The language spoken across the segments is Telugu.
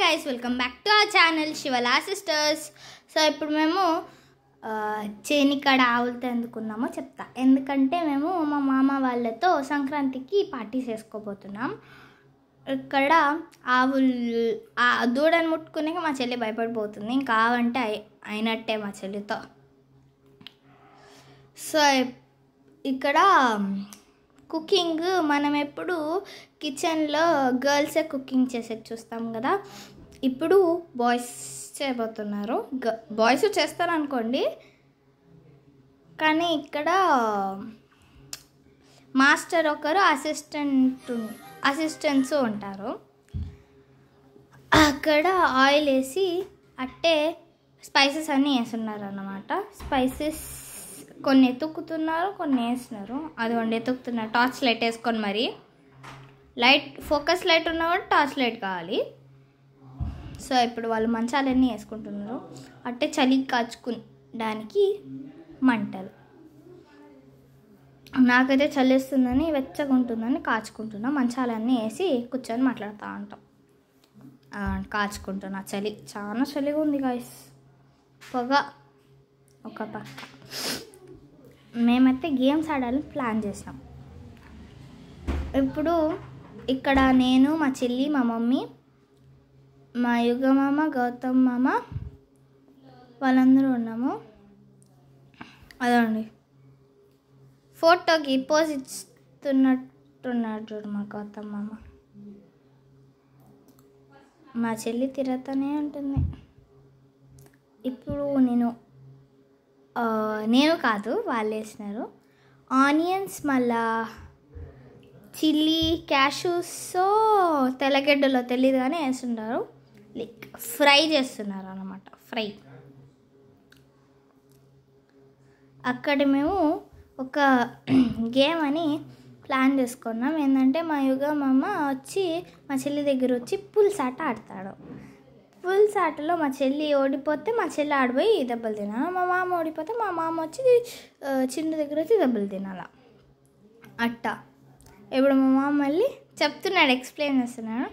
guys, welcome back to our channel Shivala Sisters. So ఇప్పుడు మేము చేనికాడ ఆవులతో ఎందుకున్నామో చెప్తా. ఎందుకంటే మేము మా మామ వాళ్ళతో సంక్రాంతికి పార్టీ చేసుకోబోతున్నాం. ఇక్కడ ఆవులు దూడని ముట్టుకునే మా చెల్లి భయపడిపోతుంది. ఇంకా ఆవంటే అయినట్టే మా చెల్లితో. సో ఇక్కడ కుకింగ్ మనం ఎప్పుడు కిచెన్లో గర్ల్సే కుకింగ్ చేసేది చూస్తాం కదా, ఇప్పుడు బాయ్స్ చేయబోతున్నారు. బాయ్స్ చేస్తారు అనుకోండి, కానీ ఇక్కడ మాస్టర్ ఒకరు అసిస్టెంట్స్ ఉంటారు. అక్కడ ఆయిల్ వేసి అట్టే స్పైసెస్ అన్నీ వేస్తున్నారు అన్నమాట. స్పైసెస్ కొన్ని ఎతుక్కుతున్నారు, కొన్ని వేస్తున్నారు. అది ఎతుకుతున్నారు టార్చ్ లైట్ వేసుకొని. మరి ఫోకస్ లైట్ ఉన్నవాడు టార్చ్ లైట్ కావాలి. సో ఇప్పుడు వాళ్ళు మంచాలన్నీ వేసుకుంటున్నారు. అట్టే చలి కాచుకోవడానికి మంటలు. నాకైతే చలిస్తుందని వెచ్చగా ఉంటుందని కాచుకుంటున్నా. మంచాలన్నీ వేసి కూర్చొని మాట్లాడుతూ ఉంటాం. కాచుకుంటున్నా. చలి చాలా చలిగా ఉంది గాయస్. పొగ ఒక పక్క. మేమైతే గేమ్స్ ఆడాలని ప్లాన్ చేసాం. ఇప్పుడు ఇక్కడ నేను, మా చెల్లి, మా మమ్మీ, మా యుగ మామ, గౌతమ్ మామ వాళ్ళందరూ ఉన్నాము. అదండి ఫోటోకి పోజ్ ఇస్తున్నట్టున్నాడు చూడు మా గౌతమ్ మామ. మా చెల్లి తిరుగుతూనే ఉంటుంది. ఇప్పుడు నేను కాదు, వాళ్ళు వేసినారు ఆనియన్స్, మళ్ళా చిల్లీ, క్యాషూస్, తెల్లగడ్డలో తెలియదు కానీ వేస్తున్నారు. లైక్ ఫ్రై చేస్తున్నారు అన్నమాట. ఫ్రై. అక్కడ మేము ఒక గేమ్ అని ప్లాన్ చేసుకున్నాం. ఏంటంటే మా యుగ మామ వచ్చి మా చెల్లి దగ్గర వచ్చి పుల్సాట ఆడతాడు. పుల్సాటలో మా చెల్లి ఓడిపోతే మా చెల్లి ఆడిపోయి దెబ్బలు తినాలి. మా మామ ఓడిపోతే మా మామ వచ్చి చిన్న దగ్గర వచ్చి దెబ్బలు తినాల. అట్టా ఇప్పుడు మా మామ మళ్ళీ చెప్తున్నాడు, ఎక్స్ప్లెయిన్ చేస్తున్నాడు.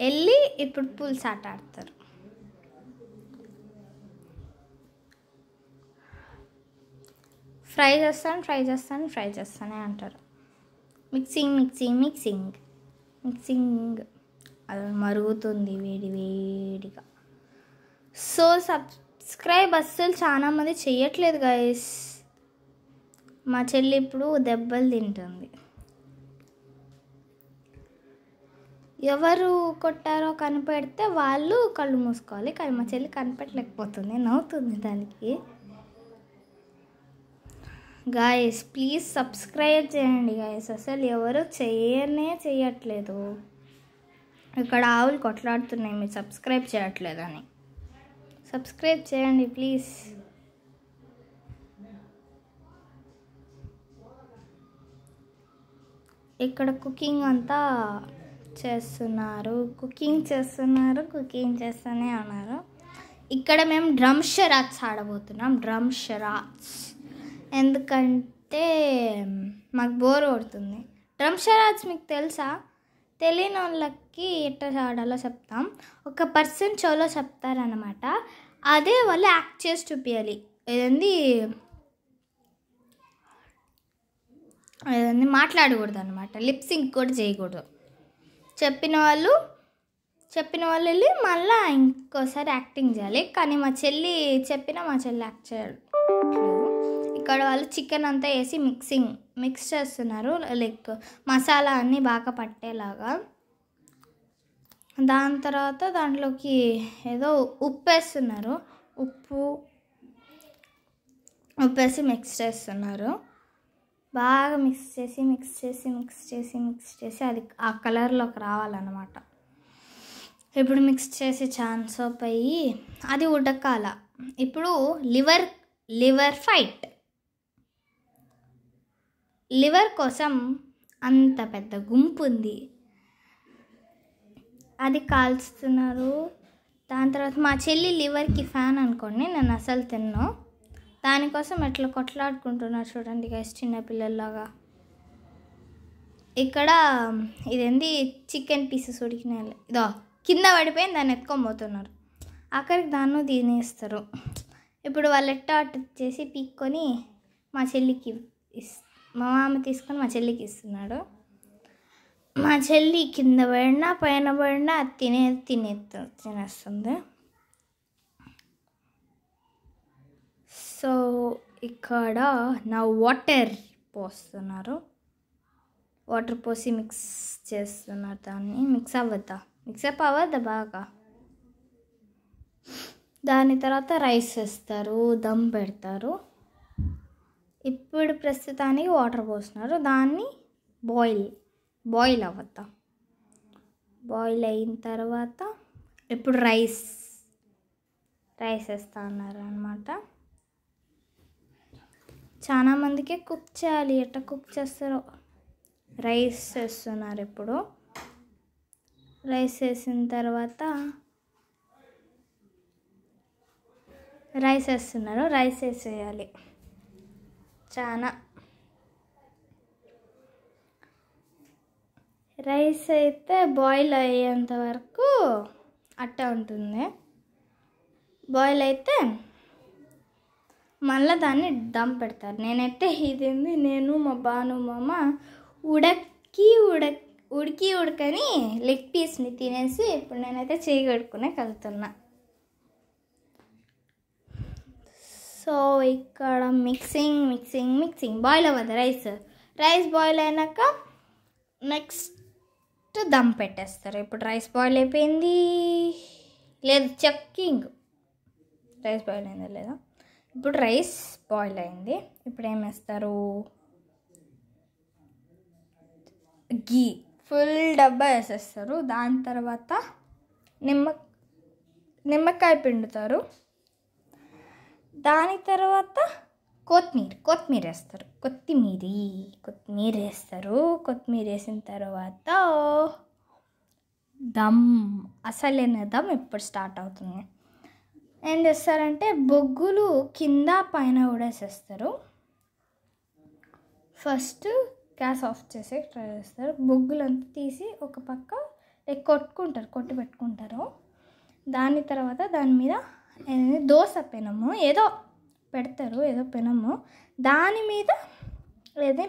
వెళ్ళి ఇప్పుడు పుల్సాట ఆడతారు. ఫ్రై చేస్తానే అంటారు. మిక్సింగ్ అది మరుగుతుంది వేడిగా. సో సబ్స్క్రైబ్ అస్సలు చాలా మంది చెయ్యట్లేదు గైస్. మా చెల్లి ఇప్పుడు దెబ్బలు తింటుంది. ఎవరు కొట్టారో కనిపెడితే వాళ్ళు కళ్ళు మూసుకోవాలి. కానీ మా చెల్లి కనిపెట్టలేకపోతుంది, నవ్వుతుంది దానికి. గాయస్ ప్లీజ్ సబ్స్క్రైబ్ చేయండి గాయస్. అసలు ఎవరు చేయట్లేదు. ఇక్కడ ఆవులు కొట్లాడుతున్నాయి, మీరు సబ్స్క్రైబ్ చేయట్లేదని. సబ్స్క్రైబ్ చేయండి ప్లీజ్. ఇక్కడ కుకింగ్ అంతా చేస్తున్నారు. కుకింగ్ చేస్తూనే ఉన్నారు. ఇక్కడ మేము డ్రమ్ షరాట్స్ ఆడబోతున్నాం. ఎందుకంటే మాకు బోర్ కొడుతుంది. డ్రమ్ షరాట్స్ మీకు తెలుసా? తెలియని వాళ్ళకి ఎట్లా ఆడాలో చెప్తాం. ఒక పర్సన్ షోలో చెప్తారనమాట. అదే వాళ్ళు యాక్ట్ చేసి చూపించాలి. ఏదండి మాట్లాడకూడదు అనమాట. లిప్సింగ్ కూడా చేయకూడదు. చెప్పిన వాళ్ళు వెళ్ళి మళ్ళీ ఇంకోసారి యాక్టింగ్ చేయాలి. కానీ మా చెల్లి యాక్ట్ చేయలేదు. ఇక్కడ వాళ్ళు చికెన్ అంతా వేసి మిక్స్ చేస్తున్నారు. లైక్ మసాలా అన్నీ బాగా పట్టేలాగా. దాని తర్వాత దాంట్లోకి ఏదో ఉప్పు వేస్తున్నారు. ఉప్పేసి మిక్స్ చేస్తున్నారు. బాగా మిక్స్ చేసి అది ఆ కలర్లోకి రావాలన్నమాట. ఇప్పుడు మిక్స్ చేసి ఛాన్సోప్ అయ్యి అది ఉడకాల. ఇప్పుడు లివర్ ఫైట్. లివర్ కోసం అంత పెద్ద గుంపు ఉంది, అది కాల్చుతున్నారు. దాని తర్వాత మా చెల్లి లివర్కి ఫ్యాన్ అనుకోండి, నేను అసలు తిన్నాను. దానికోసం ఎట్లా కొట్లాడుకుంటున్నారు చూడండి గైస్, చిన్నపిల్లల్లాగా. ఇక్కడ ఇదేంది చికెన్ పీసెస్ ఉడికినాయి. ఇదో కింద పడిపోయింది, దాన్ని ఎత్తుకొని పోతున్నారు. అక్కడికి దాన్ని తినేస్తారు. ఇప్పుడు వాళ్ళు ఎట్టా అటు చేసి పీక్కొని మా చెల్లికి మా మామ తీసుకొని మా చెల్లికి ఇస్తున్నాడు. మా చెల్లి కింద పడినా పైన పడినా తినేస్తుంది. సో ఇక్కడ నా వాటర్ పోస్తున్నారు. వాటర్ పోసి మిక్స్ చేస్తున్నారు. దాన్ని మిక్సప్ అవ్వద్దా బాగా. దాని తర్వాత రైస్ వేస్తారు, దమ్ పెడతారు. ఇప్పుడు ప్రస్తుతానికి వాటర్ పోస్తున్నారు. దాన్ని బాయిల్ అవ్వద్దా. బాయిల్ అయిన తర్వాత ఇప్పుడు రైస్ వేస్తా అన్నారు అనమాట. చాలామందికి కుక్ చేయాలి. ఎట్లా కుక్ చేస్తారో. రైస్ వేస్తున్నారు. ఇప్పుడు రైస్ వేసిన తర్వాత రైస్ వేసేయాలి. రైస్ అయితే బాయిల్ అయ్యేంత వరకు అట్టే ఉంటుంది. బాయిల్ అయితే మళ్ళీ దాన్ని దమ్ పెడతారు. నేనైతే నేను మా బాను మామ ఉడకని లెగ్ పీస్ని తినేసి ఇప్పుడు నేనైతే చేయి కడుక్కునే కలుగుతున్నా. సో ఇక్కడ మిక్సింగ్ బాయిల్ అవ్వదు. రైస్ బాయిల్ అయినాక నెక్స్ట్ దమ్ పెట్టేస్తారు. ఇప్పుడు రైస్ బాయిల్ అయిపోయింది, లేదు చెక్కింగ్ రైస్ బాయిల్ అయిందా లేదా. ఇప్పుడు రైస్ బాయిల్ అయింది. ఇప్పుడు ఏం వేస్తారు, గీ ఫుల్ డబ్బా వేసేస్తారు. దాని తర్వాత నిమ్మకాయ పిండుతారు. దాని తర్వాత కొత్తిమీర వేస్తారు. కొత్తిమీర వేసిన తర్వాత అసలైన దమ్ ఇప్పుడు స్టార్ట్ అవుతుంది. ఏం చేస్తారంటే బొగ్గులు కింద పైన కూడా వేసేస్తారు. ఫస్ట్ గ్యాస్ ఆఫ్ చేసి ట్రై చేస్తారు. బొగ్గులంతా తీసి ఒక పక్క కొట్టి పెట్టుకుంటారు. దాని తర్వాత దాని మీద దోశ పెనము ఏదో పెడతారు, దాని మీద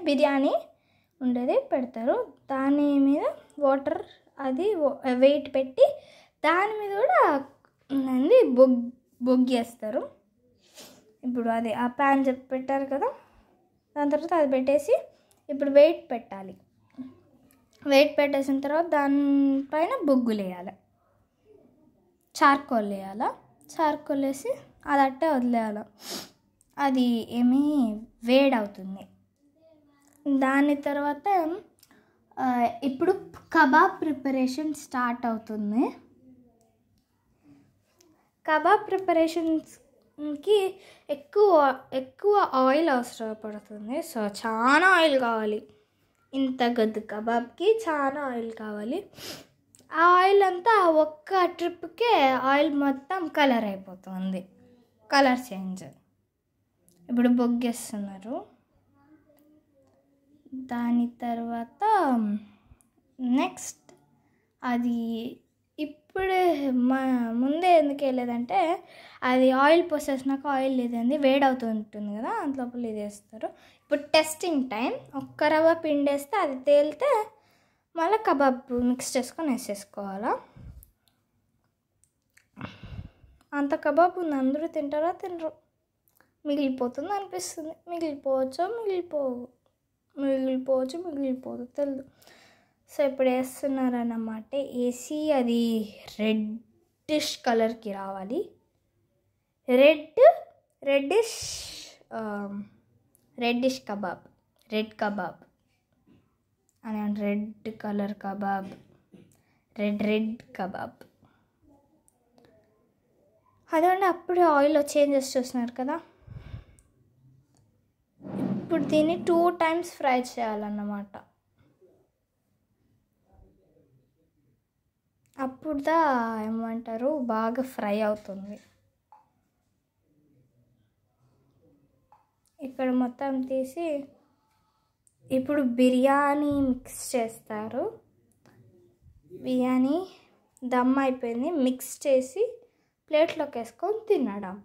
బిర్యానీ ఉండేది పెడతారు. దాని మీద వాటర్ అది వెయిట్ పెట్టి దాని మీద కూడా బొగ్గేస్తారు. ఇప్పుడు అది ఆ ప్యాన్ పెట్టారు కదా, దాని తర్వాత అది పెట్టేసి ఇప్పుడు వెయిట్ పెట్టాలి. వెయిట్ పెట్టేసిన తర్వాత దానిపైన బొగ్గులు వేయాలి, చార్కోల్ వేసి అది అట్టే వదిలేయాలి. అది వేడవుతుంది. దాని తర్వాత ఇప్పుడు కబాబ్ ప్రిపరేషన్ స్టార్ట్ అవుతుంది. కబాబ్ ప్రిపరేషన్కి ఎక్కువ ఆయిల్ అవసరపడుతుంది. సో చాలా ఆయిల్ కావాలి. ఇంత గద్దు కబాబ్కి చాలా ఆయిల్ కావాలి. ఆ ఆయిల్ అంతా ఒక్క ట్రిప్కే ఆయిల్ మొత్తం కలర్ అయిపోతుంది, కలర్ చేంజ్. ఇప్పుడు బొగ్గేస్తున్నారు. దాని తర్వాత నెక్స్ట్ అది ఇప్పుడు ముందే ఎందుకు వేయలేదంటే అది ఆయిల్ పోసేసినాక ఆయిల్ లేదండి వేడవుతూ ఉంటుంది కదా, అంతలోపల ఇది వేస్తారు. ఇప్పుడు టెస్టింగ్ టైం. ఒక్క రవ్వ పిండి వేస్తే అది తేలితే మళ్ళీ కబాబ్ మిక్స్ చేసుకొని వేసేసుకోవాలా. అంత కబాబ్ ఉంది, అందరూ తింటారా తినరు, మిగిలిపోతుంది అనిపిస్తుంది. మిగిలిపోదు తెలియదు. సో ఇప్పుడు వేస్తున్నారన్నమాట. వేసి అది రెడ్డిష్ కలర్కి రావాలి. రెడ్డిష్ కబాబ్, రెడ్ కబాబ్ అని, red colour kebab, red kebab. అదండి అప్పుడు ఆయిల్లో చేంజెస్ చూస్తున్నారు కదా. ఇప్పుడు దీన్ని 2 times ఫ్రై చేయాలన్నమాట. అప్పుడుదా ఏమంటారు బాగా ఫ్రై అవుతుంది. ఇక్కడ మొత్తం తీసి ఇప్పుడు బిర్యానీ మిక్స్ చేస్తారు. బిర్యానీ దమ్ అయిపోయింది. మిక్స్ చేసి ప్లేట్లోకి వేసుకొని తినడం.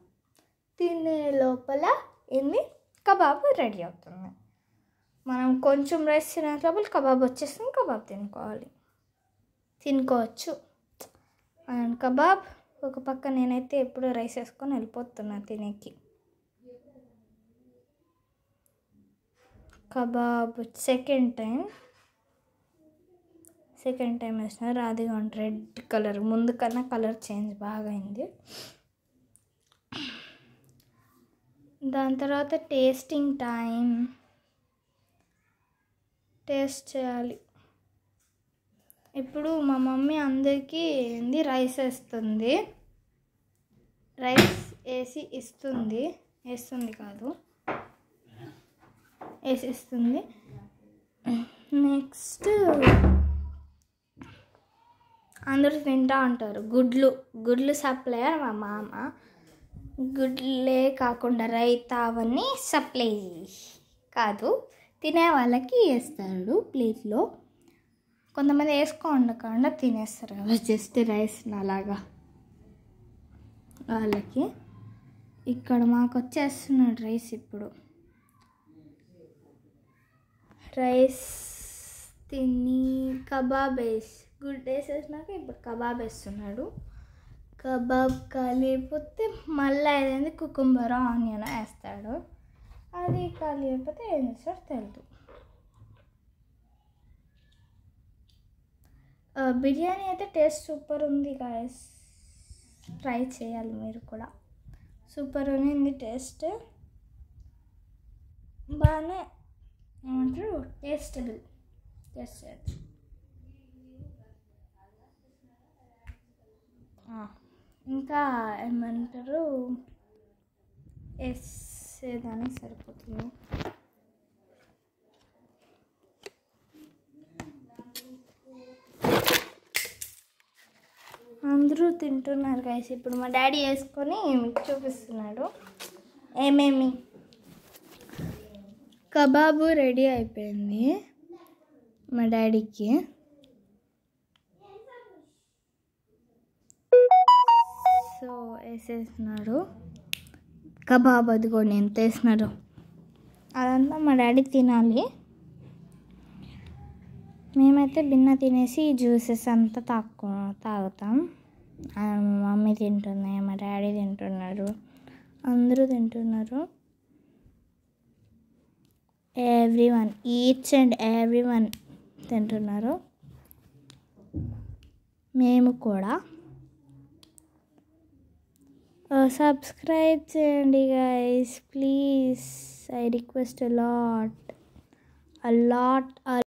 తినే లోపల ఏంది కబాబ్ రెడీ అవుతుంది. మనం కొంచెం రైస్ తినే లోపల కబాబ్ వచ్చేస్తుంది. కబాబ్ తినుకోవచ్చు. అండ్ కబాబ్ ఒక పక్క నేనైతే ఎప్పుడూ రైస్ వేసుకొని వెళ్ళిపోతున్నా తినేకి. కబాబ్ సెకండ్ టైం వేసినారు. అది రెడ్ కలర్, ముందు కన్నా కలర్ చేంజ్ బాగా అయింది. దాని తర్వాత టేస్టింగ్ టైం. టేస్ట్ చేయాలి. ఇప్పుడు మా మమ్మీ అందరికీ రైస్ వేస్తుంది. రైస్ వేసి వేస్తుంది కాదు, వేసిస్తుంది. నెక్స్ట్ అందరూ తింటూ ఉంటారు. గుడ్లు సప్లయర్ మా మామ. గుడ్లే కాకుండా రైతా అవన్నీ సప్లై కాదు, తినే వాళ్ళకి వేస్తాడు ప్లేట్లో. కొంతమంది వేసుకోకుండా తినేస్తారు కదా జస్ట్ రైస్ అలాగా వాళ్ళకి. ఇక్కడ మాకు వచ్చేస్తున్నాడు రైస్. ఇప్పుడు రైస్ తిని కబాబ్ గుడ్ వేసేసినాక ఇప్పుడు కబాబ్ వేస్తున్నాడు. కబాబ్ కాలిపోతే మళ్ళీ ఏదైంది కుకుంబర్ ఆనియన్ వేస్తాడు. అది ఖాళీ అయిపోతే ఏం చేస్తాడో తెలియదు. బిర్యానీ అయితే టేస్ట్ సూపర్ ఉంది గాయస్, ట్రై చేయాలి మీరు కూడా. సూపర్ ఉంది టేస్ట్, బాగానే ఏమంటారు టేస్ట్ చేయచ్చు. ఇంకా ఏమంటారు వేసేదానికి సరిపోతుంది. అందరూ తింటున్నారు గైస్. ఇప్పుడు మా డాడీ వేసుకొని మీకు చూపిస్తున్నాడు ఏమేమి. కబాబు రెడీ అయిపోయింది మా డాడీకి. సో వేసేస్తున్నాడు కబాబ్. అదిగోండి ఎంత వేసినాడు. అదంతా మా డాడీ తినాలి. మేమైతే బిన్న తినేసి జ్యూసెస్ అంతా తాగుతాం. మా మమ్మీ తింటుంది, మా డాడీ తింటున్నారు, అందరూ తింటున్నారు. ఈచ్ అండ్ ఎవ్రీ వన్ తింటున్నారు. మేము కూడా. సబ్స్క్రైబ్ చేయండి guys please. I request a lot.